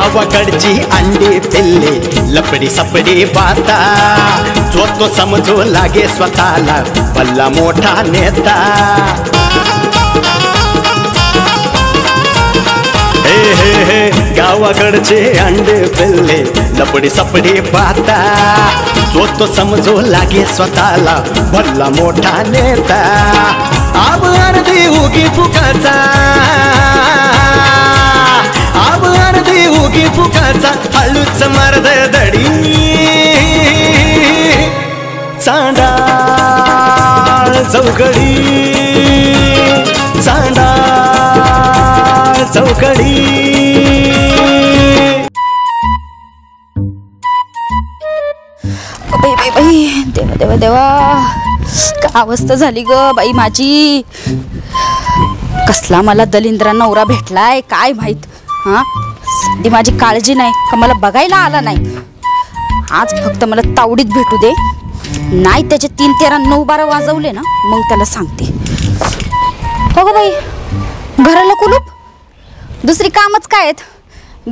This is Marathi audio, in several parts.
गावाकडची अंडी पिल्ले लपडी सपडी बाता जो तो समजू लागे स्वतःला भल्ला मोठा नेता हे हे हे गावाकडचे अंडे पिल्ले लपडी सपडी बाता जो तो समजू लागे स्वतःला भल्ला मोठा नेता आब अर्धी उगी फुकाचा आब अर्धी उगी फुकाचा हळूच मर्द दडी चांडाळ चौकडी चांडाळ चौकडी बाई बाई बाई देवा देवा देवा काय अवस्था झाली ग बाई माझी कसला मला दलिंद्रा नवरा भेटलाय काय माहित हा ती माझी काळजी नाही का मला बघायला आला नाही आज फक्त मला तावडीत भेटू दे नाही त्याचे 3 13 9 12 वाजवले ना मग त्याला सांगते हो ग बाई घराला कुलूप दुसरी कामच काय आहेत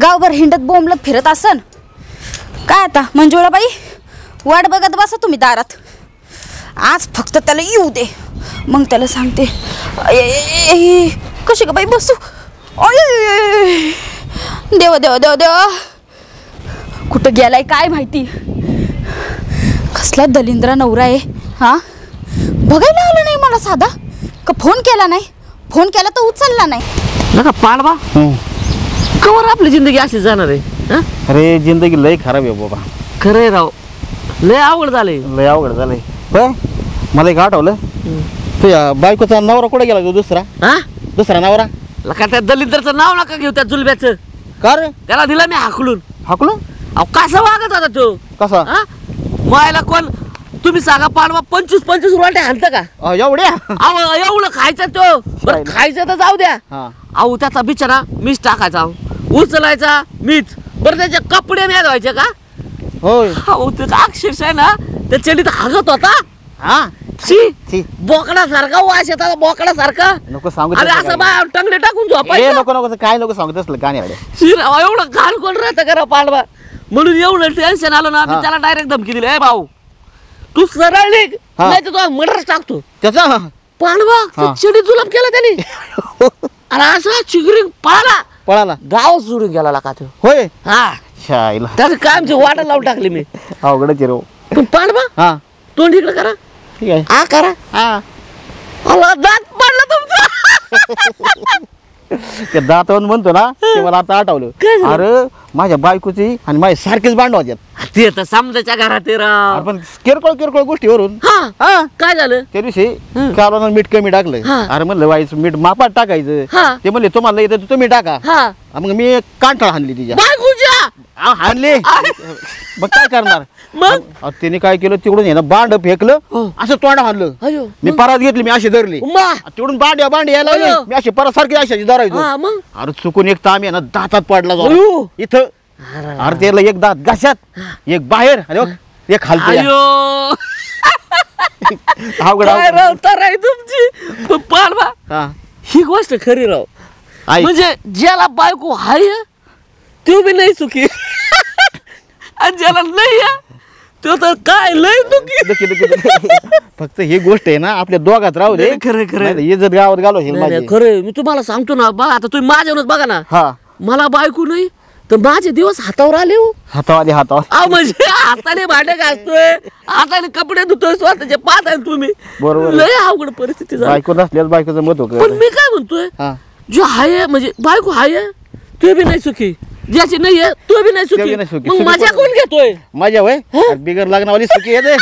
गावभर हिंडत बोंबलत फिरत असन काय आता मंजुळाबाई वाट बघत बसा तुम्ही दारात आज फक्त त्याला येऊ दे मग त्याला सांगते कशी ग बाई बसू देवा देवा देवा देवा कुठं गेलाय काय माहिती कसला दलिंद्रा नवरा आहे हा बघायला आला नाही मला साधा का फोन केला नाही फोन केला तर उचलला नाही नका पाडवा कवर आपली जिंदगी अशी जाणार आहे अरे जिंदगी लय खराब आहे बाबा खरंय राव लय अवघड झालंय लय अवघड झालंय होय मला एक आठवलं तुझ्या बायकोचा नवरा कुठे गेला दुसरा हा दुसरा नवरा लका त्या दलिंदरचं नाव नका घेऊ त्या जुलब्याचं का रे त्याला दिला मी हाकलून हाकलून अहो कसा वागत होता तो कसा मायला कोण तुम्ही सांगा पाडवा 25 रुपये हाणतं का एवढ्या अहो एवढं खायचं तो बरं खायचं तर जाऊ द्या हा अहो त्याचा बिचारा मीच टाकायचा उचलायचा मीच बरं त्याचे कपडे नाही धुवायचे का होय अहो ते अक्षरशः ना त्या चेडीत हागत होता हा ची बोकडासारखा वास येतात बोकडासारखा नको सांगू अरे असं बा टंगडे टाकून ए झोपायचं नको नको काय नको सांगत असलं गाणी आले शिराव एवढं घाण कोण राहतं करा पाडवा म्हणून एवढं टेन्शन आलं ना मी त्याला डायरेक्ट धमकी दिली ए भाऊ तू सरळ निघ नाही तर तो मर्डर टाकतो त्याचा पाडवा चिडी जुलाब केला त्याने आणि असा चिगरी पळाला गाव सोडून गेला का तो होय हा शाईला त्याचं कामची वाटा लावून टाकली मी अवघडच आहे रो पण पाडवा हा तोंड इकडे करा ठीक आहे हा करा हा अला दात पडला तुमचा ते दातवून म्हणतो ना ते मला आता आठवलं काय झालं? अरे माझ्या बायकोची आणि माझी सारखीच भांडण होत्यात ते तर समजायच्या घरात आहे राव पण किरकोळ गोष्टीवरून हा हा काय झालं त्या दिवशी कालवण मीठ कमी टाकलं हा. अरे म्हणलं व्हायचं मीठ मापात टाकायचं हा. ते म्हणले तुम्हाला येतं तुम्ही टाका हा मग मी कांठाळ हाणली तिच्या बायकोच्या हाणली मग काय करणार मग तिने काय केलं तिकडून आहे ना बांड फेकलं असं तोंड हाणलं अयो मी परत घेतली मी अशी धरली मा तिकडून बांड यायला लागली अयो. मी अशी परत सारखी अशी धरायचो हा मग अरे चुकून एक ताम आहे ना दातात पडला अयो. जाऊ इथं अरे त्याला एक दात घशात एक बाहेर आणि बघ, एक खालती अयो अवघड काय अवघड. राव तर आहे तुमची पाडवा हा ही गोष्ट खरी राव आई म्हणजे ज्याला बायको हाय तो बी नाही सुखी आणि ज्याला नाही आहे तो तर काय लय दुखी फक्त ही गोष्ट आहे ना आपल्या दोघात राहू दे खरं इज्जत गावात घालव हे खरं मी तुम्हाला सांगतो ना बघा आता तुम्ही माझ्यावरच बघा ना हा मला बायको नाही तर माझे दिवस हातावर आले हो हातावाली हातावर म्हणजे हाताने भांडे घासतोय हाताने कपडे धुतोय स्वतःचे पाहत आहे तुम्ही बरोबर. लय अवघड परिस्थिती झाली बायको नसल्यास बायकोचं मत पण होतं मी काय म्हणतोय हा जो हाय म्हणजे बायको हाय तो बी नाही सुखी ज्याची नाही आहे तो बी नाही तो बी नाही सुखी सुखी. मग सुखी मजा कोण घेतोय माझ्या वय बिगर लग्नावाली सुखी येते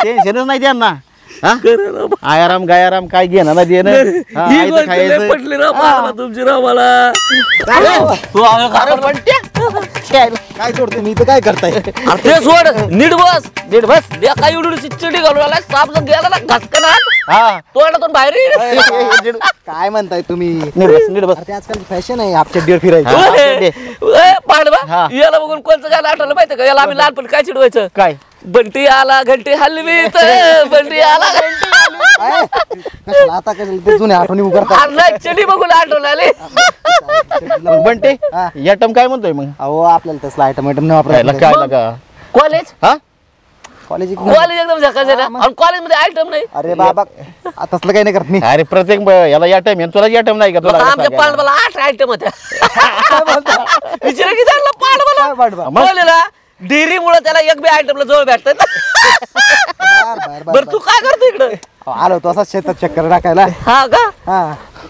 टेन्शनच नाही त्यांना हा खरं राव. आयाराम गायाराम काय घेणं ना देणं हा, ही आयतं गोष्ट लय खायचं. पटली राव मला तुमची राव मला अरे बंट्या, काय सोडते मी तर काय करताय अरे ते सोड नीट बस नीट बस एका एवढी चिडी घालून आला साप जर गेला ना घसकनात हा तोंडातून बाहेर येईल. काय म्हणताय तुम्ही नीट बस ते आजकाल फॅशन आहे आपच्या डिअर फिरायची हा. पाडवा हा. याला बघून कोणचं गाणं आठवलं माहिती का याला आम्ही लहानपणी काय चिडवायचं काय बंटी आला घंटी हलवीत बंटी आला कशाला आता कशाला ते जुन्या आठवणी उघडतात चिडी बघून आठवलं आले मग बंटे हा. आयटम काय म्हणतोय मग अहो आपल्याला तसला आयटम नाही याला काय वापरायला लागा कॉलेज हा कॉलेज कॉलेज एकदम झकास आहे ना आणि कॉलेज मध्ये आयटम नाही अरे बाबा तसलं काही नाही करत मी अरे प्रत्येक याला आयटम आहे तुला आयटम नाही का तुला आमच्या पांडवाला 8 आयटम होत्या विचार की त्यांना काय पांडवाला पाठवा? बोलेला डेअरी मुळे त्याला एक बी आयटमला जवळ भेटतात बरं तू काय करतो इकडं आलो होतो असा शेतात चक्कर टाकायला हा का हा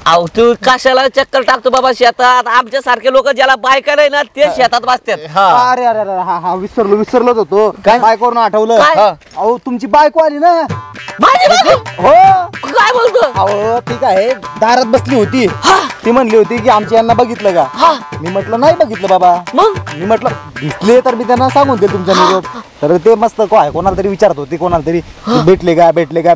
अहो तू कशाला चक्कर टाकतो बाबा शेतात आमच्या सारखे लोक ज्याला बायका नाही ना ते शेतात बसतात हा अरे अरे अरे हा हा विसरलोच होतो काय बायकोवरून आठवलं काय? हा. अहो तुमची बायको आली ना माझी बायको? हो काय बोलतो अहो ठीक आहे दारात बसली होती ती म्हणली होती की आमच्या यांना बघितलं का हा मी म्हटलं नाही बघितलं बाबा मग मी म्हटलं दिसले तर मी त्यांना सांगून दे तुमचा निरोप तर ते मस्त काय कोणाला तरी विचारत होते कोणाला तरी भेटले का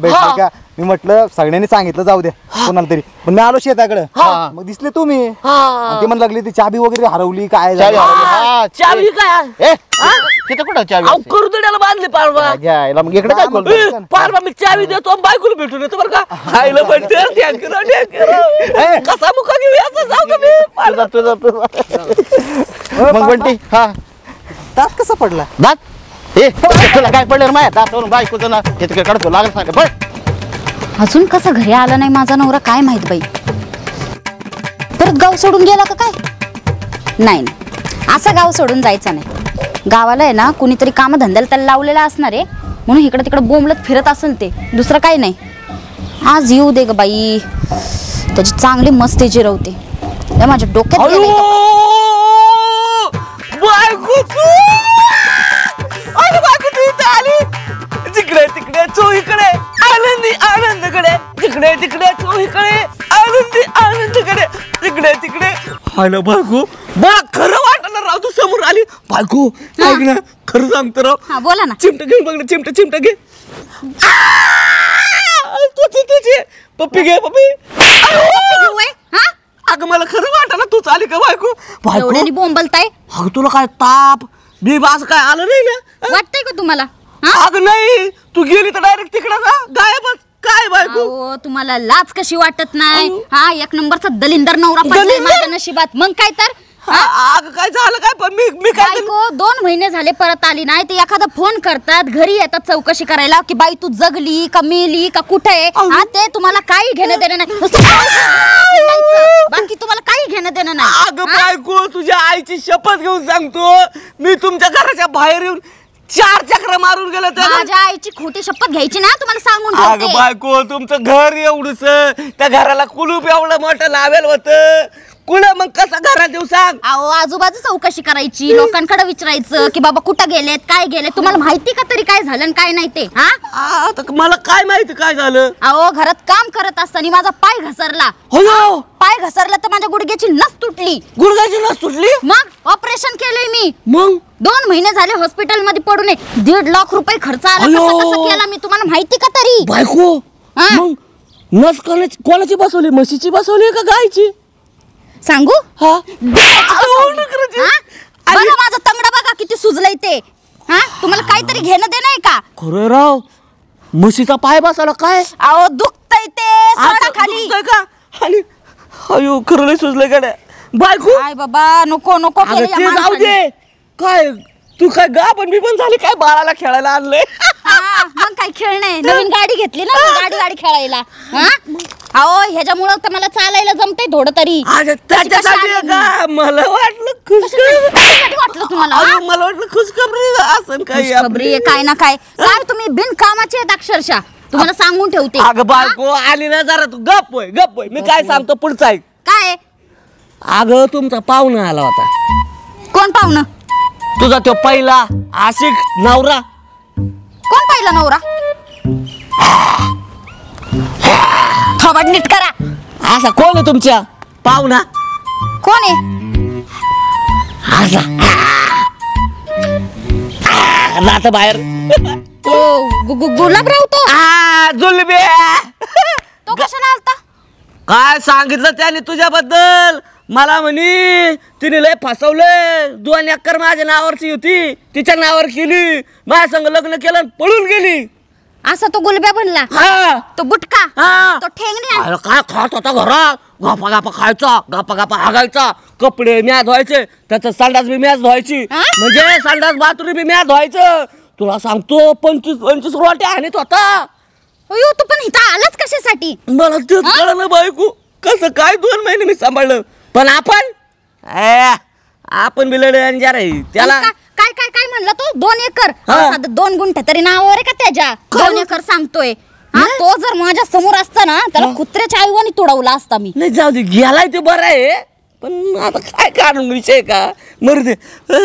हा. का मी म्हटलं सगळ्यांनी सांगितलं जाऊ द्या कोणाला तरी पण मी आलो शेताकडे मग दिसले तुम्ही आणि ते म्हणू लागले ती चाबी वगैरे हरवली काय चावी झालं? हरवली. हा, चावी काय ए तिथं कुठं चावी अहो करुदड्याला बांधली पारवा यायला मग इकडे काय बोलतो पारवा मी चावी देतो आणि बायकोला भेटून येतो बरं का आईला पण कसा मुका घेऊ याचा जाऊ का मी तुझा तुझा तुझा मग बंटी हा दात कसा पडला दात ए तुला काय पडलं माया दातावरून बायकोचं ना हे तिकडे काढतो लागत सांग पण अजून कसा घरी आला नाही माझा नवरा काय माहित बाई परत गाव सोडून गेला का काय नाही नाही असं गाव सोडून जायचं नाही गावाला आहे ना कुणीतरी कामधंद्याला त्याला लावलेला असणार आहे म्हणून इकडे तिकडे बोंबलत फिरत असेल ते दुसरं काही नाही आज येऊ दे ग बाई त्याची चांगली मस्ती जिरवते हे माझ्या डोक्यात गेलंय का? बायको तू अरे बायको तू इथं आली जिकडे तिकडे चोहीकडे आनंदी आनंदकडे जिकडे तिकडे चोहीकडे आनंदी आनंदकडे जिकडे तिकडे हायला बायको बा खरं वाटलं राव तू समोर आली बायको ऐक ना खरं सांगतो राव हा बोला ना चिमटा घे बघ चिमटा घे तुझी पप्पी घे पप्पी हा अगं मला खरं वाटलं तूच आली का बायको एवढ्यानी बोंबलताय अगं तुला काय ताप बीब असं काय आलं नाही ना वाटतंय का तुम्हाला हा अगं नाही तू गेली तर डायरेक्ट तिकडे जा गायबच काय बायको अहो, तुम्हाला लाज कशी वाटत नाही हा एक नंबरचा दलिंदर नवरा पडलाय दलिंदर? माझ्या नशिबात मग काय तर अगं काय झालं काय पण मी काय बायको 2 महिने झाले परत आली नाही ते एखादा फोन करतात घरी येतात चौकशी करायला की बाई तू जगली का मेली का कुठे आहे हा ते तुम्हाला काही घेणं देणं नाही नुसतं हिंडायचं. बाकी तुम्हाला काही घेणं देणं नाही अगं बायको तुझ्या आईची शपथ घेऊन सांगतो मी तुमच्या घराच्या बाहेर येऊन 4 चक्र मारून गेलो तर माझ्या आईची खोटी शपथ घ्यायची ना तुम्हाला सांगून अगं ठेवते. बायको तुमचं घर एवढंच त्या घराला कुलूप एवढं मोठं लावेल होतं कुणा मग कसं घरात येऊ सांग अहो आजूबाजू चौकशी करायची लोकांकडे विचारायचं की बाबा कुठं गेलेत काय गेलेत तुम्हाला माहिती का तरी काय झालं आणि काय नाही ते हा आता मला काय माहिती काय झालं अहो घरात काम करत असताना माझा पाय घसरला हो पाय घसरला तर माझ्या गुडघ्याची नस तुटली गुडघ्याची नस सुटली मग ऑपरेशन केलंय मी मग 2 महिने झाले हॉस्पिटल मध्ये पडून 1.5 लाख रुपये खर्च आला अयो. कसं केला मी तुम्हाला माहिती का तरी बायको हा? मग नस कोणाची बसवली म्हशीची बसवली का गायची सांगू हा हा? बघा माझं तंगड बघा किती सुजलंय ते हा तुम्हाला काहीतरी घेणं देणं आहे का खरं राव म्हशीचा पाय बसवला काय अहो दुखतय ते सोडा आता खाली दुखतंय का आणि अयो खरं नाही सुचलं गड्या बायको काय बाबा नको नको अगं केलं या ते जाऊ माणसाने. दे काय तू काय गा पण मी पण झाली काय बाळाला खेळायला आणलंय हा, मग काय खेळणे नवीन गाडी घेतली ना मी गाडी खेळायला हा अहो ह्याच्यामुळं तर मला चालायला जमतंय थोडं तरी अगं कशी आली त्याच्यासाठी का मला वाटलं कशासाठी वाटलं तुम्हाला हा? मला वाटलं खुशखबरी असं काय खबरी आहे, काय ना काय काय तुम्ही बिनकामाचे आहेत अक्षरशः तुम्हाला सांगून ठेवते अगं बायको आली ना जरा तू गप होय मी काय सांगतो पुढचं ऐक काय अगं तुमचा पाहुणा आला होता कोण पाहुणं तुझा तो पहिला आशिक नवरा कोण पाहिलं नवरा थोबड नीट करा असा कोण आहे तुमच्या पाहुणा कोण आहे असा राहत बाहेर तो गुलाबराव तो जुलबे तो कशाला आलता काय सांगितलं त्याने तुझ्याबद्दल मला म्हणी तिने लय फसवलंय 2 एकर माझ्या नावावरची होती तिच्या नावावर केली माझ्या संग लग्न केलं आणि पळून गेली असा तो गुलब्या बनला, हा तो बुटका, हा. तो ठेंगण्या. अरे काय खात होता घरात, गप्पा गप्पा खायचा, गप्पा गप्पा हागायचा, कपडे म्या धुवायचे, त्याचं संडास बी म्याच धुवायची, हा? म्हणजे संडास बाथरूम बी म्या धुवायचं. तुला सांगतो 25 रोट्या आणत होता. अयो तू पण इथं आलाच कशासाठी? मला तेच हा? कळलं बायको, कसं काय 2 महिने मी सांभाळलं. पण आपण बी लढे अंजार आहे त्याला. काय काय काय म्हणला तो? 2 एकर? हा. 2 गुंठ तरी नावावर आहे का त्याच्या? 2 एकर सांगतोय. हा, तो जर माझ्या समोर असता ना त्याला कुत्र्याच्या आईवानी तोडवला असता मी. नाही जाऊ दे, गेलाय ते बरं आहे. पण आता काय काढून विषय का मरू दे.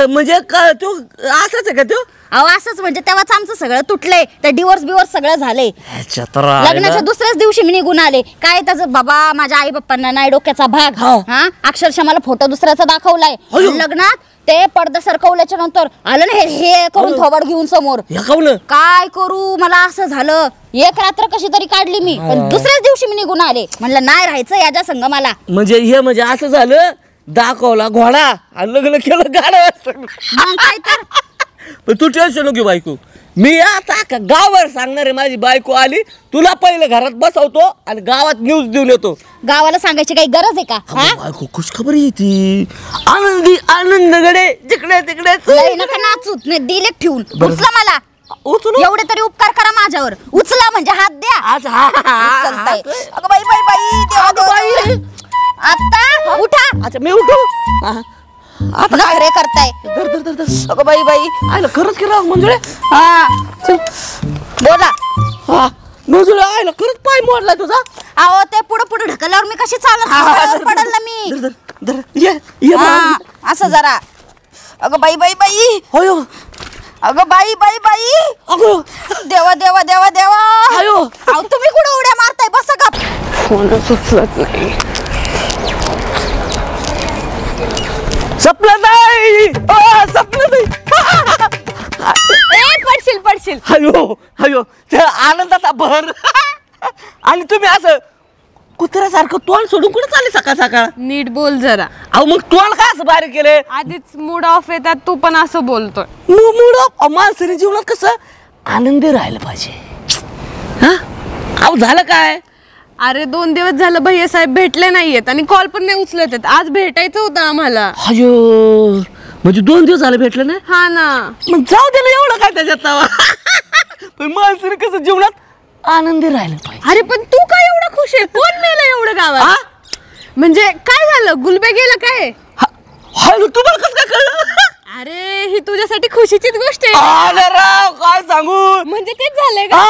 म्हणजे का तो असाच आहे का तो? अहो असंच म्हणजे तेव्हाच आमचं सगळं तुटलंय. त्या डिवोर्स बिवोर्स सगळं झालंय. लग्नाच्या दुसऱ्याच दिवशी मी निघून आले. काय त्याचं बाबा माझ्या आई बाप्पांना नाही डोक्याचा भाग. हो. हा अक्षरशः मला फोटो दुसऱ्याचा दाखवलाय. अयो. लग्नात ते पडदा सरकवल्याच्या नंतर आलं ना हे करून थोबड घेऊन समोर. काय करू, मला असं झालं. एक रात्र कशी तरी काढली मी, पण दुसऱ्याच दिवशी मी निघून आले. म्हणलं नाही राहायचं याच्या संग मला. म्हणजे असं झालं, दाखवला घोडा आणि लग्न केलं गाडं. मग काय तर. पण तू टेन्शन नको बायको, मी आता का गावावर सांगणार आहे. माझी बायको आली, तुला पहिले घरात बसवतो आणि गावात न्यूज देऊन येतो. गावाला सांगायची काही गरज आहे का? हा? बायको खुश खबर येते, आनंदी आनंदगडे जिकडे तिकडे. लय नका नाचूत, नाही दिले ठेवून. उचला मला. उचलू? एवढे तरी उपकार करा माझ्यावर. उचला म्हणजे हात द्या. आज हा उचलताय. अगं बाई बाई बाई, देवा देवा. आता उठा. अच्छा मी उठू. आता खरे करताय. अगं बाई बाई. आयला खरंच केलं मंजुळे. हा बोला. हा मंजुळे, आयला खरंच पाय मोडला तुझा. अहो ते पुढे पुढे ढकलल्यावर मी कशी चालत पडल ना मी. ये हा, असं जरा. अगं बाई बाई बाई. होयो. अगं बाई बाई बाई. अगं देवा देवा देवा देवा. अयो. अहो तुम्ही कुठे उड्या मारताय? बसा का. फोनच उचलत नाही. सपना नाही, सपना नाही. पडशील पडशील. हयो त्या आनंदाचा भर. आणि तुम्ही असं कुत्र्यासारखं तोंड सोडून कुठे चालले सकाळ सकाळ? नीट बोल जरा. अहो मग तोंड का असं बारीक केले? आधीच मूड ऑफ येतात, तू पण असं बोलतोय. मूड माणसाने जीवनात कसं आनंदी राहिलं पाहिजे. हा अहो झालं काय? अरे 2 दिवस झालं भैया साहेब भेटले नाहीयेत आणि कॉल पण नाही उचलत आहेत. आज भेटायचं होतं आम्हाला. अयो म्हणजे 2 दिवस झाले भेटलं नाही. हा ना. मग जाऊ दे ना, एवढं काय त्याच्यात. पण माणसाने कसं जीवनात आनंदी राहिलं पाहिजे. अरे पण तू काय एवढं खुश आहे? कोण मेलं एवढं गावात? म्हणजे काय झालं? गुलबे गेलं काय? तुम्हाला कसं काय कळलं? अरे ही तुझ्यासाठी खुशीचीच गोष्ट आहे. अरे राव काय सांगू. म्हणजे तेच झालंय का?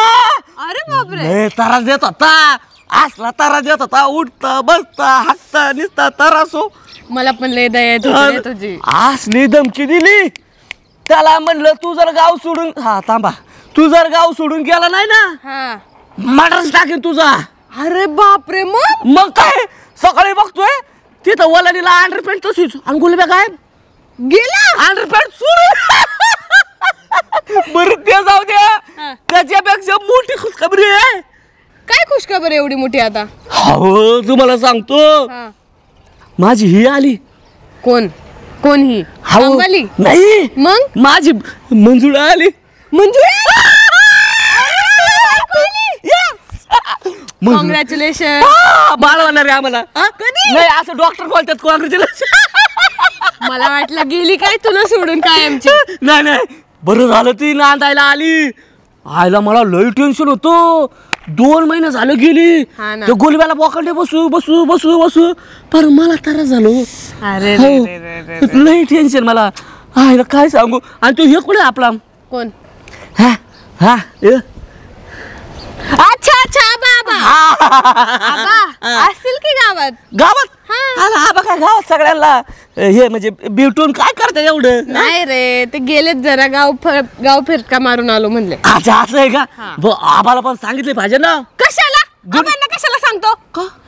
अरे बापरे. लय त्रास देत होता, असला त्रास देत होता. उठता बसता हाकता निसता त्रासो. मला पण लय दया येत होती रे तुझी. असली धमकी दिली त्याला. म्हणलं तू जर गाव सोडून, हा थांबा, तू जर गाव सोडून गेला नाही ना, हा. मटण टाकेन तुझा. अरे बापरे. मग काय सकाळी बघतोय तिथं वलाडीला अंडरपॅन्ट तशीच आणि गुलब्या काय गेला अंडरपॅन्ट सोडून. बरं ते जाऊ द्या, त्याच्यापेक्षा मोठी खुशखबरी आहे. काय खुशखबर एवढी मोठी आता? हो तुम्हाला सांगतो, हा. माझी ही आली. कोण कोण ही? अंबाली? नाही मग माझी मंजुळा आली. कॉंग्रॅच्युलेशन. बाळ होणार आहे आम्हाला. नाही असं डॉक्टर बोलतात कॉंग्रॅच्युलेशन. मला वाटलं गेली काय तुला सोडून काय आमची. नाही नाही बरं झालं ती नांदायला आली. आयला मला लई टेन्शन होतं. 2 महिने झालं गेली. हा ना. त्या गुलब्याला बोकडे बसू बसू बसू बसू पर मला त्रास झालो. अरे लई टेन्शन मला. आयला काय सांगू. आणि तू हे कुठे आपला कोण? हा हा अच्छा अच्छा बाबा. आबा असतील की गावात? गावात हा बघा गावात सगळ्यांना हे म्हणजे भेटून काय करता एवढं. नाही रे ते गेलेत जरा गाव फिरका मारून आलो म्हणले. अच्छा असं आहे का? हा. आम्हाला पण सांगितले पाहिजे ना. कशाला? आबांना कशाला सांगतो?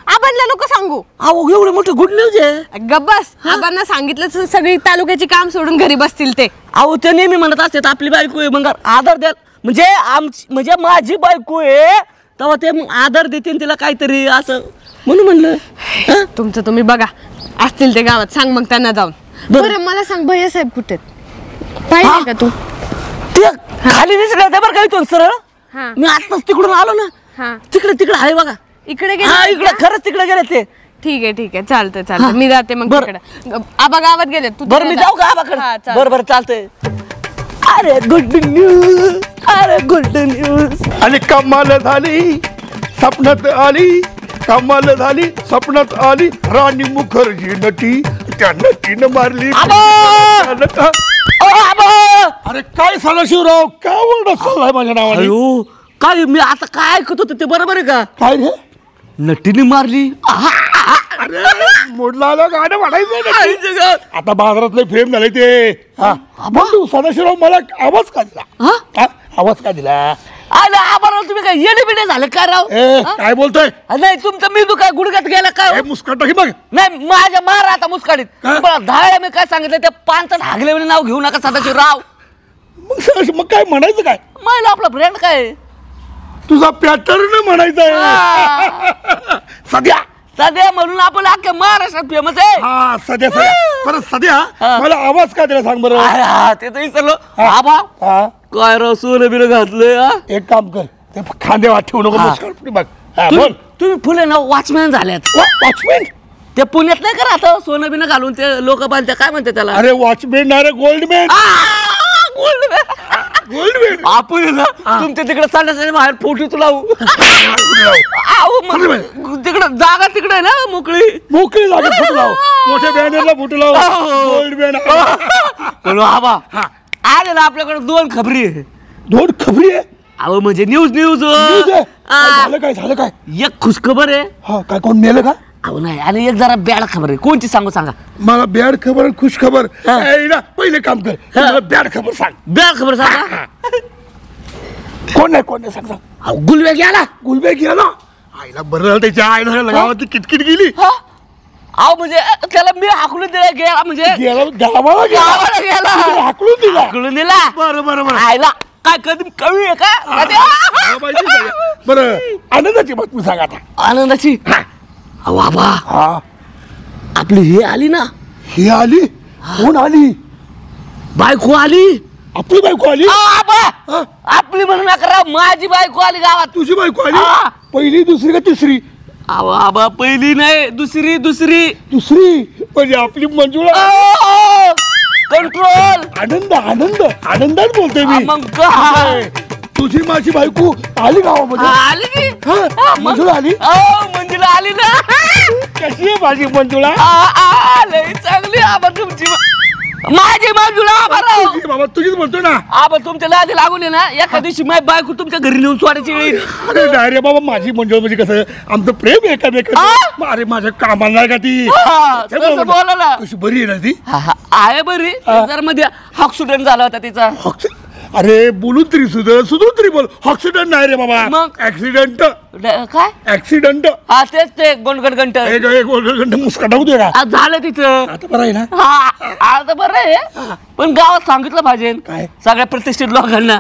आबांना नको सांगू. अहो एवढी मोठी गुड न्यूज आहे. गब्बस. आबांना सांगितलं सगळी तालुक्याची काम सोडून घरी बसतील ते. अहो ते नेहमी म्हणत असतात आपली बायको आहे मग आदर द्या. म्हणजे माझी बायको आहे तेव्हा ते आदर देतील तिला काहीतरी असं म्हणून म्हणलं. तुमचं तुम्ही बघा. असतील ते गावात सांग मग त्यांना जाऊन. बरं मला सांग भैया साहेब कुठे पाहिजे का तू? ते खाली दिसलं बरं का इथून सरळ हा. मी आताच तिकडून आलो ना हा तिकडे आहे बघा इकडे हा गेले इकडे खरंच तिकडे गेले ते ठीक आहे चालतंय मी जाते मग बरं. तिकडे आबा गावात गेले तू बरं मी तिकडे जाऊ का जा. हा, आबाकडे चालतंय. बरं चालतंय अरे गुड न्यूज अरे गुड न्यूज आणि कमाल झाली स्वप्नात आली कमाल झाली स्वप्नात आली राणी मुखर्जी नटी त्या नटीनं मारली अरे काय सदाशिवराव काय ओरडत चाललाय माझ्या नावाने अयो काय मी आता काय ऐकत होतो ते बरोबर आहे का काय रे नटीने मारली अरे मोडला आलं गाणं म्हणायचं ना. आता बाजारातले फेम झाले ते हा पण तू सदाशिवराव मला आवाज का दिला हा? आवाज का दिला अरे आबाराव तुम्ही काय येडे बिडे झाले काय राव ए काय बोलतोय नाही तुमचा मेंदू काय गुडघ्यात गेला काय ए, मुस्काट टाकी बघ नाही माझ्या मार आता मुस्काडीत काय? तुम्हाला दहा मी काय सांगितलं ते पानचं हागले म्हणे नाव घेऊ नका सदाशिवराव मग काय म्हणायचं काय महिला आपला फ्रेंड काय तुझा पॅटर्न म्हणायचा आहे सध्या सध्या म्हणून आपण अख्ख्या महाराष्ट्रात फेमस आहे हा सध्या परत सध्या मला आवाज का दिला सांग बरं अरे हा, ते तर विसरलो आबा हा काय राव सोनं बिनं घातलंय हा? एक काम कर ते खांदे वाट ठेवू नको हा. मुस्काट पुढे बघ हा, तुम्ही बोल तुम्ही फुले ना वॉचमॅन झाल्यात वॉचमॅन ते पुण्यात नाही का आता सोनं बिनं घालून ते लोक बांधते काय म्हणते त्याला अरे वॉचमॅन अरे गोल्डमॅन गोल्डमॅन आपण आहे ना तुमच्या तिकडे चालण्यासाठी बाहेर फोटो लावू तिकडे जागा तिकडे आहे ना मोकळी मोकळी जागा फोटो लाव मोठ्या बॅनरला फोटो लाव गोल्डमॅन बोलो आबा आले ना आपल्याकडे दोन खबरी आहे. दोन खबरी आहे अहो म्हणजे न्यूज न्यूज आहे. काय झालं काय एक खुशखबर आहे हा काय कोण मेलं का अहो नाही आणि एक जरा बॅड खबर आहे कोणची सांगू सांगा मला बॅड खबर आणि खुश खबर हा. पहिले काम कर मला बॅड खबर सांग बॅड खबर सांगा कोण नाही सांग सांग अहो गुलवे गेला गुलबे गेला आईला बरं झालं त्याच्या आईला गावातली किटकिट गेली अहो म्हणजे त्याला मी हाकलून दिला गेला म्हणजे गेला गावाला गावाला गेला. हाकलून दिला हाकलून दिला बरं आयला काय कधी कमी आहे का कधी? बरं आनंदाची बातमी सांग आता आनंदाची अहो आबा हा आपली हे आली ना ही आली कोण आली बायको आली आपली बायको आली आबा हा? आपली म्हणून नका राव, माझी बायको आली गावात तुझी बायको आली हा. पहिली दुसरी का तिसरी अहो आबा पहिली नाही दुसरी दुसरी म्हणजे आपली मंजुळा कंट्रोल आनंदात बोलतोय मी मग काय? तुझी माझी बायको आली गावामध्ये आली की हा, मंजुळा आली मंजुला आली ना कशी आहे माझी मंजुळा लई चांगली आबा तुमची माझी मंजुला आबा राव तुझी बाबा तुझीच बोलतोय ना आबा तुमच्या लादी लागून आहे ना एका दिवशी माझी बायको तुमच्या घरी नेऊन सोडायची वेळ अरे नाही रे बाबा माझी मंजुळा म्हणजे कसं आमचं प्रेम आहे एकामेकांचं अरे माझ्या कामाला नाही का ती तसं बोला ना कशी बरी आहे ना ती आहे बरी जर मध्ये ऍक्सिडेंट झाला होता तिचा अरे बोलून तरी सुधरून तरी बोल ऍक्सिडेंट नाही रे बाबा मग? ऍक्सिडेंट काय ऍक्सिडेंट हा तेच ते गोंडगड गंट एक मुस्काट होऊ दे का झालं तिचं आता बरं आहे ना हा आता बरं आहे पण गावात सांगितलं पाहिजे काय? सगळ्या प्रतिष्ठित लोकांना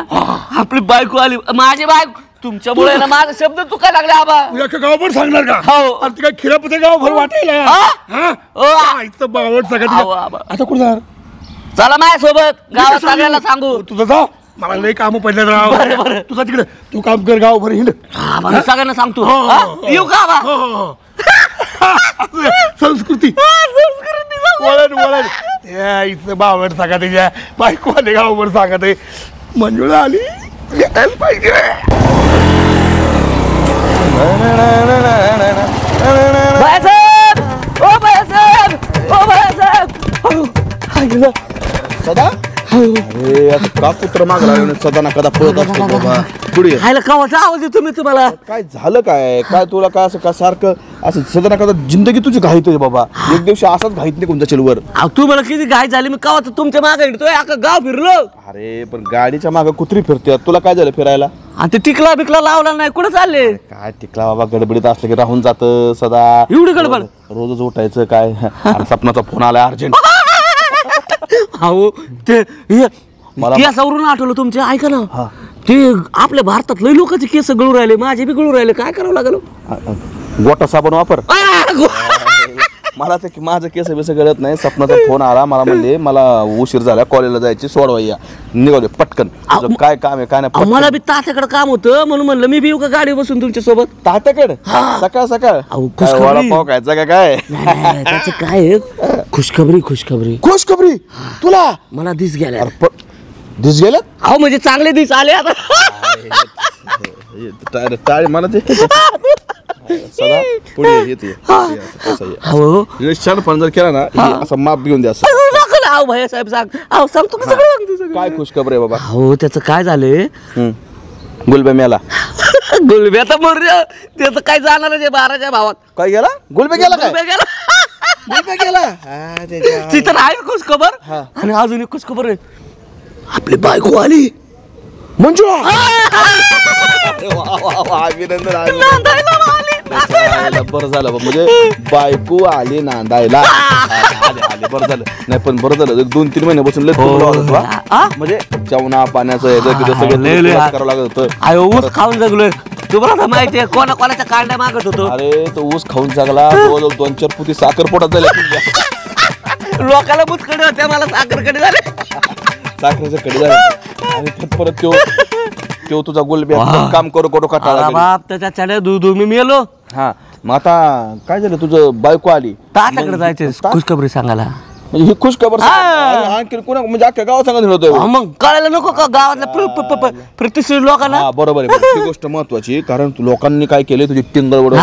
आपली बायको आली माझी बायको तुमच्यामुळे ना माझा शब्द चुकायला लागले आबा तुझ्या का गावभर सांगणार का हो. अरे ते काय खिरापते गावभर वाटायला हा? हा इथं बावट अहो, सगळं आबा. आता कुठं जाणार चला माझ्यासोबत गावात सगळ्याला सांगू तुझं जा मला लय काम पडले राव बरं, बरं. तुझा तिकडे तू काम कर गावभर हिंड हा, मग सगळ्यांना सांगतो हो, हो, हा? हो. येऊ का आबा? हो, हो, हो. संस्कृती वळण त्या इथं बावट सांगा त्याच्या बायको आले गावभर सांगत आहे मंजुळा आली यायला पाहिजे बाळासाहेब! ओ बाळासाहेब! ओ बाळासाहेब! सदा अरे आता का कुत्र मागला सदा ना कदा पळत असतो बाबा पुढे ये. खायला कावाचा आवाज येतो मी तुम्हाला काय झालं काय तुला काय असं का सारखं असं सदा ना कदा जिंदगी तुझी घाईत आहे बाबा एक दिवशी असाच घाईत नाही कोणत्या चलवर अहो तू मला किती घाई झाली मी कावाच तुमच्या मागे हिंडतोय अख्खं गाव फिरलो अरे पण गाडीच्या मागे कुत्री फिरते तुला काय झालं फिरायला आणि ते टिकला बिकला लावला नाही कुठं चालले काय टिकला बाबा गडबडीत असलं की राहून जात सदा एवढी गडबड? रोजच उठायचं काय आणि सपनाचा फोन आला अर्जंट अहो ते मला- केसावरून आठवलं तुमच्या ऐका ना ते आपल्या भारतात लय लोकांचे केस गळू राहिले माझे बी गळू राहिले काय करावं लागलं गोटा साबण वापर मला ते माझं केस बिस कळत नाही. सपनाचा फोन आला, मला म्हणले मला उशीर झाला, कॉलेजला जायची, सोडवा या. निघाले पटकन. तुझं काय काम आहे काय नाही पटकन. मला बी तात्याकडे काम होतं म्हणून म्हणलं मी बी येऊ का गाडी बसून तुमच्या सोबत. तात्याकडे सकाळ सकाळ अहो, काय खुशखबरी. वडापाव खायचा का काय? त्याचं काय आहे? खुशखबरी खुशखबरी तुला मला दिस गेल्या. दिस गेलं. अहो म्हणजे चांगले दिस आले आता. मला ते सदा पुढे येते हो छान पण जर केला ना असं माप घेऊन द्या. अहो भैया साहेब सांग. अहो सांगतो का सगळं. काय खुशखबर आहे बाबा? हो त्याचं काय झालंय? गुलब्या मेला. गुलब्या तर मर त्याचं काय जाणार आहे 12च्या भावात. काय गेला? गुलब्या गेला काय? गुलब्या गेला. गुलब्या गेला. ती तर आहे खुशखबर. आणि अजून एक खुशखबर आहे, आपली बायको आली. मंजुळा. अभिनंदन. बरं झालं म्हणजे बायको आली नांदायला. आले बरं झालं. नाही पण बरं झालं 2-3 महिन्यापासून लय म्हणजे जेवणा पाण्याचं सगळं करावं लागत होतं. अयो ऊस खाऊन जगलोय. तुम्हाला माहितीये कोणाच्या कांड्या मागत होतो. अरे तो ऊस खाऊन जगला. 2-4 पुती साखर पोटात झाल्या. लोकाला मुतकडे होत्या, मला साखरकडे झाले. साखरेचं कडे झालं. आणि त्यात परत तो तुझा गुलब्या काम करू कंटाळा. बाप त्याच्या चढ्या दूध मी मेलो. हा मग आता काय झालं? तुझं बायको आली. तात्याकडे जायचे खुशखबरी सांगायला. म्हणजे ही खुश खबर आणखी कोणा म्हणजे अख्ख्या गावात सांगत होतोय. मग कळायला नको का गावातल्या प्रतिष्ठित लोकांना? बरोबर आहे. ही गोष्ट महत्वाची, कारण लोकांनी काय केले तुझी टिंगल वड.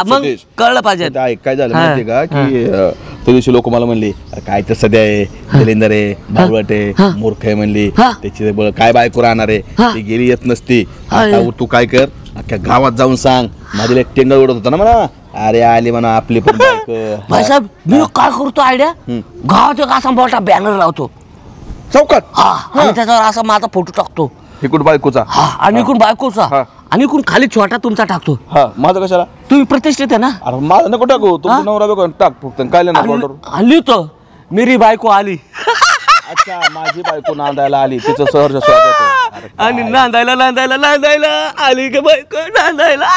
मग कळलं पाहिजे. काय झालं माहितीये का की त्या दिवशी लोक मला म्हणले काय तर सध्या आहे, दलिंदर आहे, बावळट आहे, मूर्ख आहे म्हणली. त्याची काय बायको राहणार आहे, ती गेली येत नसती. आता तू काय कर, अख्ख्या गावात जाऊन सांग माझी टिंगल उडत होता ना म्हणा. अरे आली म्हणा आपली पण भाईसाहेब. मी काय करतो आयडिया, गावात एक असा मोठा बॅनर लावतो चौकात. आणि त्याच्यावर असा माझा फोटो टाकतो. इकडून बायकोचा आणि इकडून बायकोचा आणि इकडून खाली छोटा तुमचा टाकतो. माझं कशाला? तुम्ही प्रतिष्ठित आहे ना. अरे माझं नको टाकू, तुमचा नवरा बघ टाक फक्त. काय लिहितो मेरी बायको आली. अच्छा माझी बायको नांदायला आली, तिचं सहर्ष स्वागत. आणि नांदायला आली का बायको नांदायला.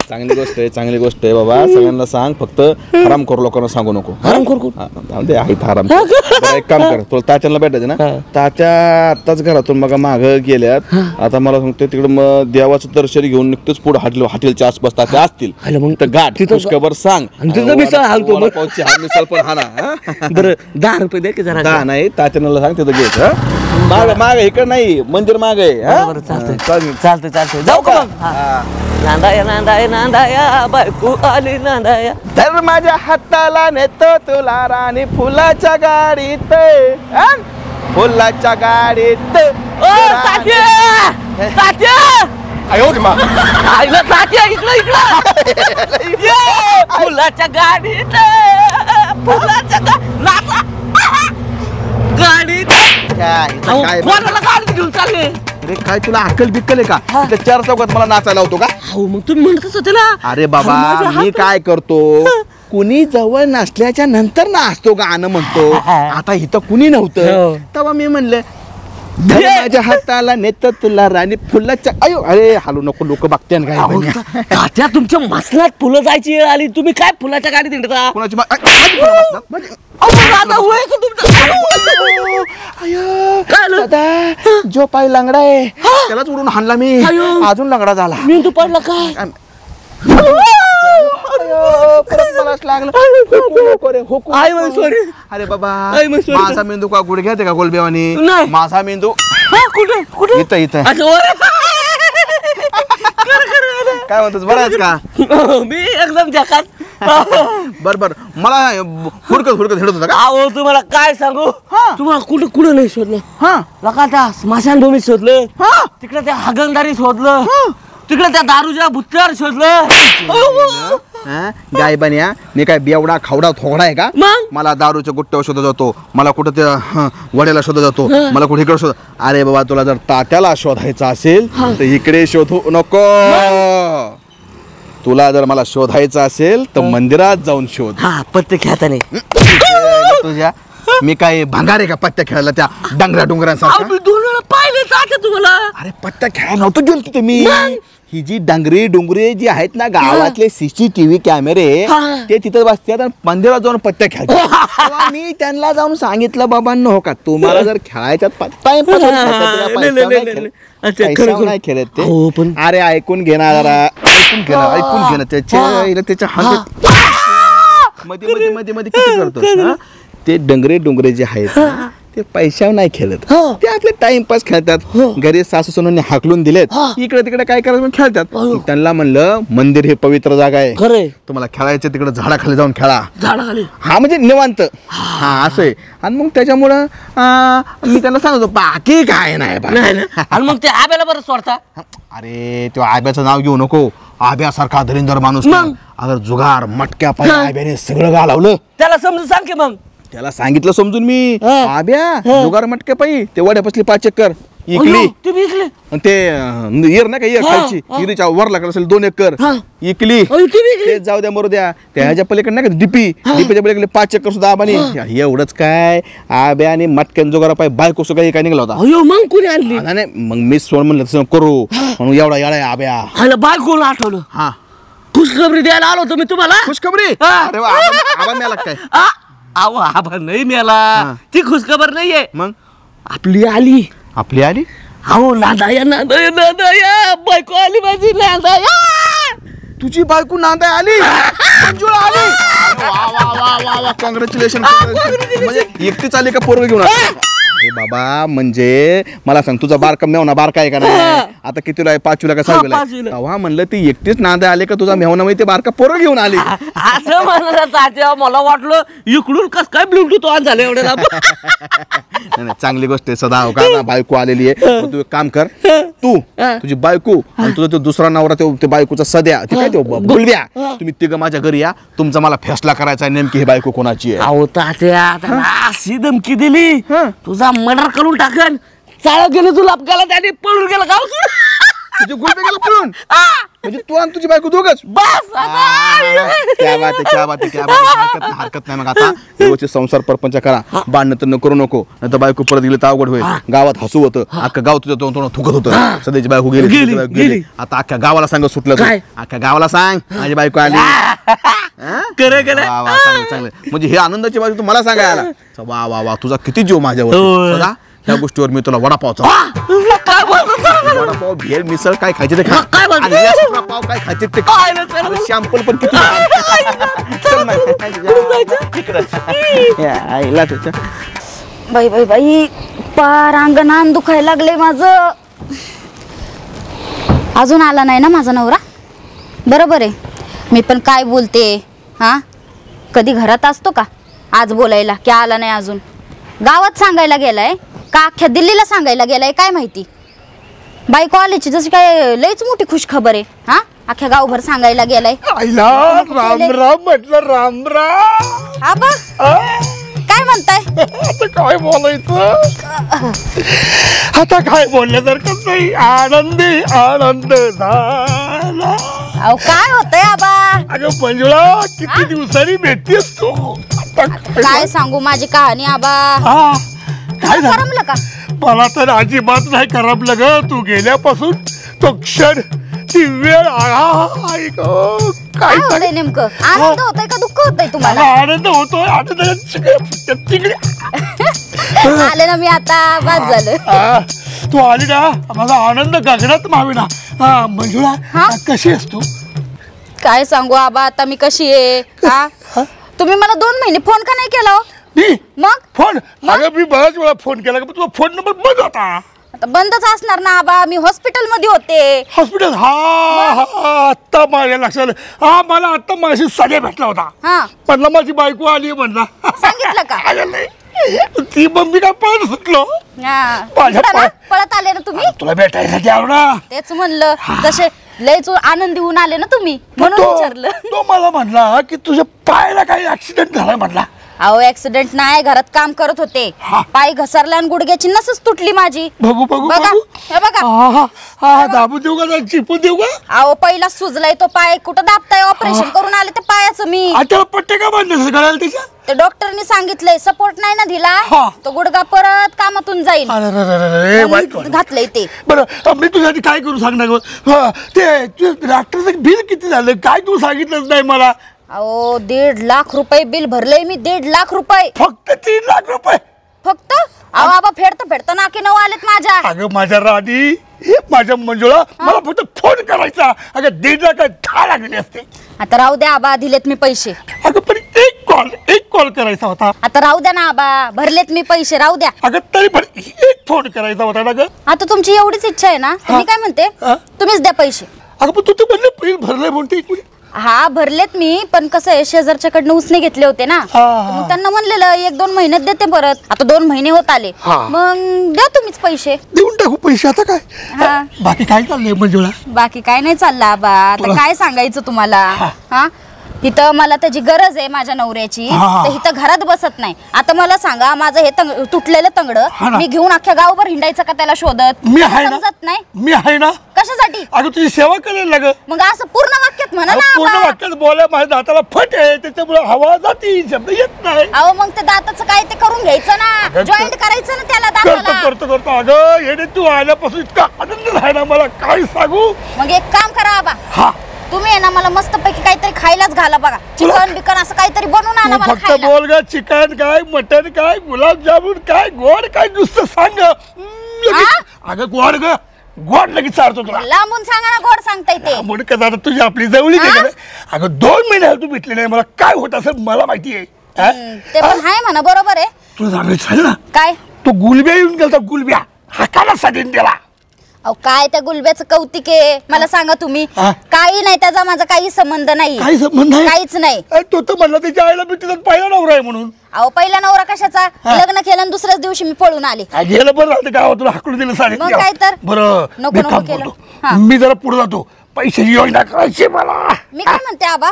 चांगली गोष्ट आहे, चांगली गोष्ट आहे बाबा. सगळ्यांना सांग, फक्त हराम करू लोकांना सांगू नको. हराम करू हराम. एक काम कर, तुला तात्याला भेटायचं ना. तात्या आताच घरातून बघा माग गेल्यात. आता मला सांगतो तिकडे मग देवाचं दर्शन घेऊन निघतोच पुढे हॉटेलच्या आसपास तात्या असतील. मग तर गाठ खुशखबर सांग. मिसळ पण हा ना. बरं 10 रुपये द्या की जरा. 10 नाही, तात्याला सांग तिथं घ्यायचं. माग इकडे नाही, मंदिर माग आहे. चालतंय जाऊ का मग. नांदाया बायको आली नांदाया. तर माझ्या हाताला नेतो तुला राणी फुलाच्या गाडीत. फुलाच्या गाडीत. फुलाच्या गाडीत गाडीत घेऊन चालले. अरे काय तुला अक्कल बिक्कल आहे का? त्या 4 चौकात मला नाचायला होतो का? हो मग तुम्ही म्हणतच होते ना. अरे बाबा मी काय करतो, कुणी जवळ नसल्याच्या नंतर नाचतो, गाणं म्हणतो. आता इथं कुणी नव्हतं तेव्हा मी म्हणलं माझ्या हाताला नेत तुला राणी फुलाच्या. अयो अरे हालू नको, लोक बघते तात्या तुमच्या मसनात फुलं जायची वेळ आली, तुम्ही काय फुलाच्या गाडीत हिंडता? कुणाची जो पाय लंगडा आहे त्यालाच उडून हाणला मी, अजून लंगडा झाला. मेंदू पडला काय? अरे बाबा माझा मेंदू का गुडघ्यात आहे का गोलबेवानी? माझा मेंदू कुठे इथं इथं. काय म्हणतोस, बरं आहेस का? मी एकदम झकास. बर मला हुडकत हिडत होता का? अहो तुम्हाला काय सांगू, तुम्हाला कुठं नाही शोधलं. लका त्या स्मशानभूमीत शोधलं, तिकडे त्या हागणदारी शोधलं, तिकडे त्या दारूच्या भुत्त्यावर शोधलं. गाय बन्या मी काय बेवडा खावडा थोडा आहे का? मला दारूच्या गुट्ट्यावर शोधत जातो, मला कुठं त्या वड्याला शोधत जातो, मला कुठे इकडे शोध. अरे बाबा तुला जर तात्याला शोधायचं असेल तर इकडे शोधू नको. तुला जर मला शोधायचं असेल तर मंदिरात जाऊन शोध. पत्ते खेळता नाही तुझ्या मी काय भांगार आहे का पत्त्या खेळायला त्या डोंगरांसारखा? 2 वेळा पाहिले तात्या तुम्हाला. अरे पत्त्या खेळायला नव्हतं गेलो तिथे मी. ही जी डंगरी डुंगरी जी आहेत ना गावातले सीसीटीव्ही कॅमेरे ते तिथं बसतात आणि मंदिरात जाऊन पत्त्या खेळतात. तेव्हा मी त्यांना जाऊन सांगितलं बाबांनो हो का तुम्हाला जर खेळायच्यात टाइमपास नाही खेळत ते. अरे ऐकून घेणार जरा ऐकून घेणं त्याच्या हातात मध्ये मध्ये मध्ये मध्ये किती करतो. ते डंगरे जे आहेत ते पैशावर नाही खेळत ते आपले टाइमपास खेळतात. घरी सासू सुनांनी हाकलून दिलेत इकडे तिकडे काय करायचं खेळतात. त्यांना म्हणलं मंदिर हे पवित्र जागा आहे तुम्हाला खेळायचं तिकडे झाडाखाली जाऊन खेळा. हा म्हणजे निवांत हा असं आहे. आणि मग त्याच्यामुळं मी त्यांना सांगतो बाकी काय नाही. आणि मग ते आब्याला बरं सोडता. अरे तो आब्याचं नाव घेऊ नको. आब्यासारखा दलिंदर माणूस अगर जुगार मटक्या पाय आब्याने सगळं घालवलं त्याला समजून सांग की मग. त्याला सांगितलं समजून मी आब्या जुगार मटक्या पायी ते वड्यापासली 5 एकर इकली ते येर नाही का येर खायची हिरीच्या वर लागला असेल 2 एकर इकली ते जाऊ द्या मरू द्या. त्या ह्याच्या पलीकडे नाही का डीपीच्या पलीकडे 5 एकर सुद्धा आबानी एवढंच काय आब्या आणि मटक्यान जुगारा पाय बायको सगळं काय निघाला होता. मग कुणी आणली नाही मग मी सोड म्हणलं तसं करू म्हणून एवढा येळा आब्या बायकोला आठवलं. हा खुशखबरी द्यायला आलो तुम्ही तुम्हाला. खुशखबरी अरे वा आबा मिळाला काय. अहो आबा नाही मिळाला ती खुशखबर नाहीये. मग आपली आली अहो नांदाया बायको आली माझी नांदाया. तुझी बायको नांदाय आली मंजुळा आली. वा कॉंग्रॅच्युलेशन. म्हणजे एकटीच आली का पोरग घेऊन आली. हे बाबा म्हणजे मला सांग तुझा बारका मेवना बारका आहे का नाही आता कितीला आहे 5वीला का 6वीला तेव्हा म्हणलं ती एकटीच नांदाय आले का तुझा मेवना मध्ये ते बारका पोरग घेऊन आली असं म्हणलं. मला वाटलं इकडून कस काय ब्लूटूथ ऑन झालं एवढ्याला. नाही चांगली गोष्ट आहे सदा हो का बायको आलेली आहे. तू एक काम कर तू तुझी बायको आणि तुझा तो दुसरा नवरा ते बायकोचा सध्या ते काय बोलव्या तुम्ही तिघं माझ्या घरी या. तुमचा मला फैसला करायचा आहे नेमकी ही बायको कोणाची आहे. अहो तात्या अशी धमकी दिली तुझा मर्डर करून टाकन. चाळ गेलं तुला अपघाला त्याने पळून गेला गाव तुझे गुलबे गेला पळून म्हणजे तू आणि तुझी बायको दोघच बस. क्या बात आहे हरकत नाही. मग आता व्यवस्थित संसार परपंच करा. भांडण तर करू नको नाही तर बायको परत गेली तर अवघड होईल. गावात हसू होतं अख्खा गाव तुझ्या तोंड थुकत होतं. सध्याची बायको गेली आता अख्ख्या गावाला सांग सुटलं अख्ख्या गावाला सांग माझी बायको आली. चांगलं म्हणजे हे आनंदाची बाजू तू मला सांगायला वा वा वा तुझा किती जीव माझ्यावर. ह्या गोष्टीवर मी तुला वडापावचा वडापाव भेळ मिसळ काय खायचे ते खा. पाव काय खायचे ते शॅम्पल पण किती बाई बाई बाई पार अंगणान दुखायला लागले माझं. अजून आला नाही ना माझा नवरा. बरोबर आहे मी पण काय बोलते हा कधी घरात असतो का आज बोलायला की आला नाही अजून. गावात सांगायला गेलाय का अख्ख्या दिल्लीला सांगायला गेलाय काय माहिती. बायको आल्याची जशी काय लयच मोठी खुश खबर आहे हा अख्ख्या गावभर सांगायला गेलाय. राम राम म्हटलं राम राम. आबा काय म्हणताय. आता काय बोलायचं आता काय बोलण्यासारखं नाही. आनंदी आनंद झाला. अहो काय होतंय आबा. अगं मंजुळा किती दिवसांनी भेटतेस तू. काय सांगू माझी कहाणी आबा. काय करमलं का. मला तर अजिबात नाही करमलं ग. तू गेल्यापासून तो क्षण ती वेळ काय होतंय नेमकं. आनंद होतोय का दुःख होतंय तुम्हाला. आनंद होतोय आले ना मी आता बाद झालं. तू आली ना माझा आनंद गगनात मावेना. मंजुळा कशी आहेस तू. काय सांगू आबा आता मी कशी आहे हा. तुम्ही मला 2 महिने फोन का नाही केला. मग फोन अगं मी बऱ्याच वेळा फोन केला तुझा फोन नंबर बंद होता. आता बंदच असणार ना आबा. मी हॉस्पिटल मध्ये होते. हॉस्पिटल हा आत्ता माझ्या लक्षात. हा मला आता माझी सगळ्या भेटला होता. म्हणला माझी बायको आली म्हणला. सांगितलं का. ती मम्मी काय पळत सुटलो. पळत आले ना तुम्ही तुला भेटायसाठी आलो ना. तेच म्हणलं तसे लयच आनंदी होऊन आले ना तुम्ही म्हणून विचारलं. तो मला म्हणला की तुझ्या पायाला काही ऍक्सिडेंट झालाय म्हणला. अहो ऍक्सिडेंट नाही, घरात काम करत होते, पाय घसरला आणि गुडघ्याची नसच तुटली माझी. बघू बघू बघा बघू. हे बघा. हा दाबू देऊ का चिपून देऊ का? अहो पहिला सुजलाय तो पाय, कुठं दाबताय? ऑपरेशन करून आले ते पायाचं मी. आता पट्टे का बांधले गळ्याला त्याच्या? ते डॉक्टरनी सांगितलंय सपोर्ट नाही ना दिला तो गुडघा परत कामातून जाईल. म्हणून घातलंय ते. बरं मी तुझ्यासाठी काय करू सांग ना गं? ते डॉक्टरचं बिल किती झालं काय तू सांगितलंच नाही मला. अहो 1.5 लाख रुपये बिल भरलंय मी. 1.5 लाख रुपये. फक्त 3 लाख रुपये फक्त? अहो बाबा फेडता नाके 9 आलेत माझ्या. अगं माझ्या राणी माझ्या मंजुळा मला फक्त फोन करायचा. अगं 1.5 लाख 10 लागले असते. आता राहू द्या आबा, दिलेत मी पैसे. अगं पण एक कॉल करायचा होता. आता राहू द्या ना आबा, भरलेत मी पैसे, राहू द्या. अगं तरी पण एक फोन करायचा होता ना गं. आता तुमची एवढीच इच्छा आहे ना, मी काय म्हणते तुम्हीच द्या पैसे. अगं पण तू म्हणले पैसे भरले म्हणते. हा भरलेत मी, पण कसं आहे शेजारच्याकडनं उसने घेतले होते ना, मग त्यांना म्हणलेलं 1-2 महिन्यात देते परत. आता 2 महिने होत आले, मग द्या तुम्हीच पैसे. देऊन टाकू पैसे. आता काय बाकी काय चाललंय मंजुळा? बाकी काय नाही चाललं आबा, आता काय सांगायचं तुम्हाला. हा इथं मला त्याची गरज आहे माझ्या नवऱ्याची, तर इथं घरात बसत नाही. आता मला सांगा, माझं हे तुटलेलं तंगड मी घेऊन अख्ख्या गावभर हिंडायचं का त्याला शोधत? मी आहे ना, समजत नाही. मी आहे ना. कशासाठी? अगं तुझी सेवा करेल ना गं. मग असं पूर्ण वाक्यात म्हणा ना. पूर्ण वाक्यात बोलाय. माझ्या दाताला फट आहे त्याच्यामुळे हवा जाती, शब्द येत नाही. अहो मग ते दाताचं काय ते करून घ्यायचं ना, जॉईंट करायचं ना त्याला दाताला. करतो अगं येणे तू आल्यापासून इतका आनंद झाला मला काय सांगू. मग एक काम करा आबा, तुम्ही आहे ना मला मस्तपैकी काहीतरी खायलाच घाला बघा. चिकन बिकन असं काहीतरी बनवून आणा मला फक्त खायला. बोल ग. चिकन काय, मटन काय, गुलाबजामुन काय, गोड काय, नुसतं सांग. अगं गोड ग, गोड लगेच चालतो तुला. लांबून सांगा ना, गोड सांगता येते. म्हणून कसं आता तुझी आपली जवळी काय. अगं 2 महिने तू भेटली नाही मला. काय होत असं मला माहिती आहे. ते पण आहे म्हणा, बरोबर आहे. तुला सांगायचं ना काय? तो गुलब्या येऊन गेला. गुलब्या हाकाला साधीन त्याला. अहो काय त्या गुलब्याचं कौतिक आहे मला सांगा तुम्ही. काही नाही, त्याचा माझा काही संबंध नाही. काही संबंध नाही? काहीच नाही. तो तर म्हणला त्याच्या आईला मी तिथं पहिला नवरा आहे म्हणून. अहो पहिला नवरा कशाचा? लग्न केलं आणि दुसऱ्याच दिवशी मी पळून आले. गेलं बरं राहतं गावात तुला हाकलून दिलं साडे. मग काय तर. बरं नको केलं. मी जरा पुढे जातो. पैशाची योजना करायची मला. मी काय म्हणते आबा,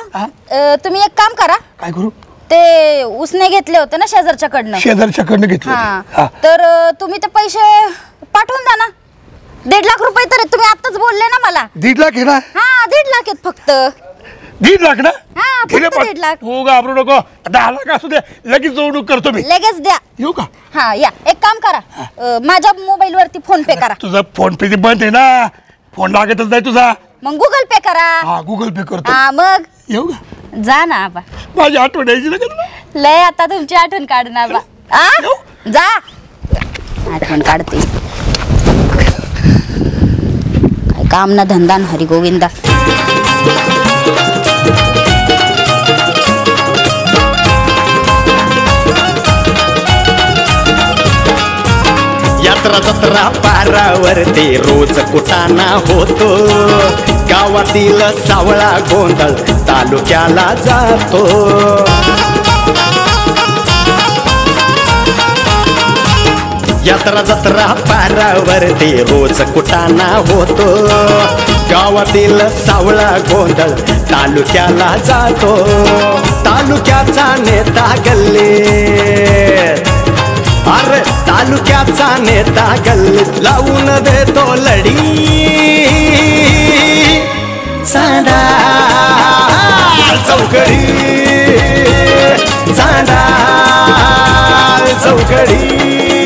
तुम्ही एक काम करा. काय करू? ते उसने घेतले होते ना शेजारच्याकडनं. शेजारच्याकडनं घेतले. तर तुम्ही ते पैसे पाठवून द्या ना. 1.5 लाख रुपये तर तुम्ही आताच बोलले ना मला. 1.5 लाख आहे ना? हा 1.5 लाख आहेत फक्त. 1.5 लाख ना? हा फक्त 1.5 लाख. हो घाबरू नको. 10 लाख असू दे, लगेच जोडणूक करतो मी. लगेच द्या. येऊ का? हा या. एक काम करा, माझ्या मोबाईल वरती फोन पे करा. तुझा फोन पे बंद आहे ना, फोन लागतच नाही तुझा. मग गुगल पे करा. हा गुगल पे करतो. हा मग येऊ का? जा ना आबा. माझी आठवण यायची ना तुला. लय आता तुमची आठवण काढ ना आबा. जा. आठवण काढते. काय काम ना धंदा ना हरी गोविंदा. यात्रा जत्रा पारावरती रोज कुटाणा होतो. गावातील सावळा गोंधळ तालुक्याला जातो. यात्रा जत्रा पारावरती रोज कुटाणा होतो. गावातील सावळा गोंधळ तालुक्याला जातो. तालुक्याचा नेता गल्ले, अरे तालुक्याचा नेता गल्लीत लावून देतो लढी. चांदा चौकडी, चांदा चौकडी.